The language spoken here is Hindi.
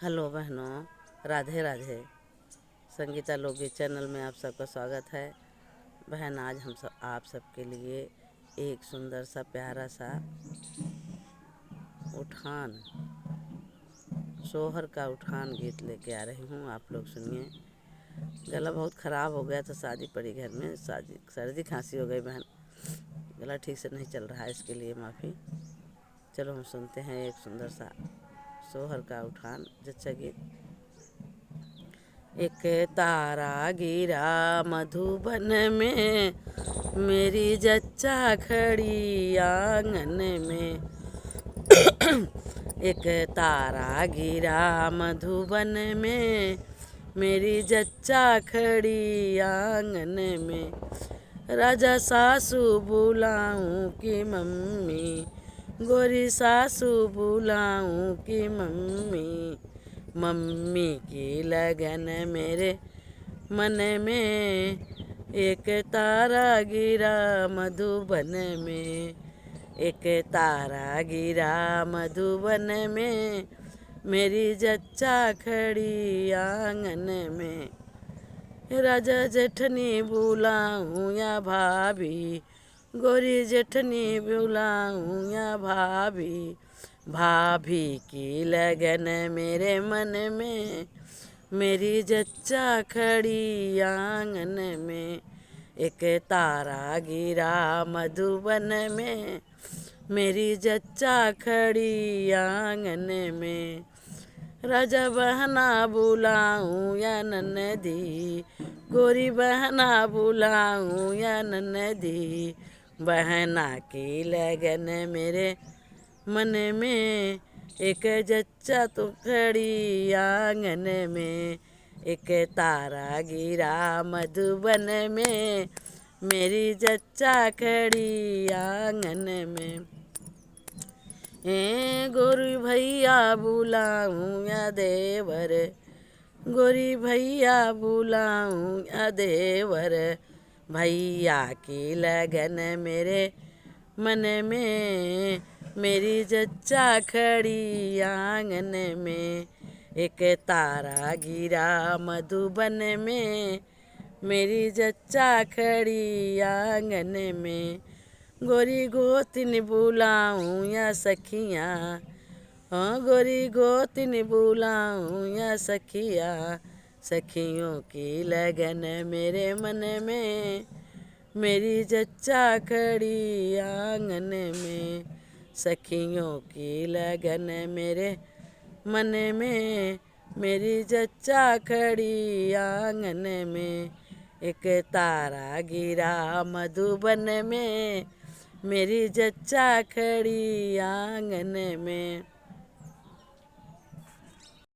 हेलो बहनों, राधे राधे। संगीता लोकगीत चैनल में आप सबका स्वागत है। बहन, आज हम सब आप सबके लिए एक सुंदर सा प्यारा सा उठान, सोहर का उठान गीत लेके आ रही हूँ। आप लोग सुनिए। गला बहुत ख़राब हो गया था, शादी पड़ी घर में, सर्दी खांसी हो गई बहन, गला ठीक से नहीं चल रहा है, इसके लिए माफ़ी। चलो हम सुनते हैं एक सुंदर सा सोहर का उठान जच्चा गीत। एक तारा गिरा मधुबन में, मेरी जच्चा खड़ी आंगन में। एक तारा गिरा मधुबन में, मेरी जच्चा खड़ी आंगन में। राजा सासू बुलाऊं कि मम्मी, गोरी सासू बुलाऊं कि मम्मी। मम्मी की लगन मेरे मन में, एक तारा गिरा मधुबन में। एक तारा गिरा मधुबन में, मेरी जच्चा खड़ी आंगन में। राजा जेठनी बुलाऊं या भाभी, गोरी जेठनी बुलाऊं या भाभी। भाभी की लगन मेरे मन में, मेरी जच्चा खड़ी आंगन में। एक तारा गिरा मधुबन में, मेरी जच्चा खड़ी आंगन में। राजा बहना बुलाऊं या ननदी, गोरी बहना बुलाऊं या ननदी। बहना की लगन मेरे मन में, एक जच्चा तो खड़ी आंगन में। एक तारा गिरा मधुबन में, मेरी जच्चा खड़ी आंगन में। गोरी भैया बुलाऊं या देवर, गोरी भैया बुलाऊं या देवर। भैया की लगन मेरे मन में, मेरी जच्चा खड़ी आंगन में। एक तारा गिरा मधुबन में, मेरी जच्चा खड़ी आंगन में। गोरी गोतिन बुलाऊं या सखियाँ, हाँ गोरी गोतिन बुलाऊं या सखिया। सखियों की लगन मेरे मन में, मेरी जच्चा खड़ी आंगन में। सखियों की लगन मेरे मन में, मेरी जच्चा खड़ी आंगन में। एक तारा गिरा मधुबन में, मेरी जच्चा खड़ी आंगन में।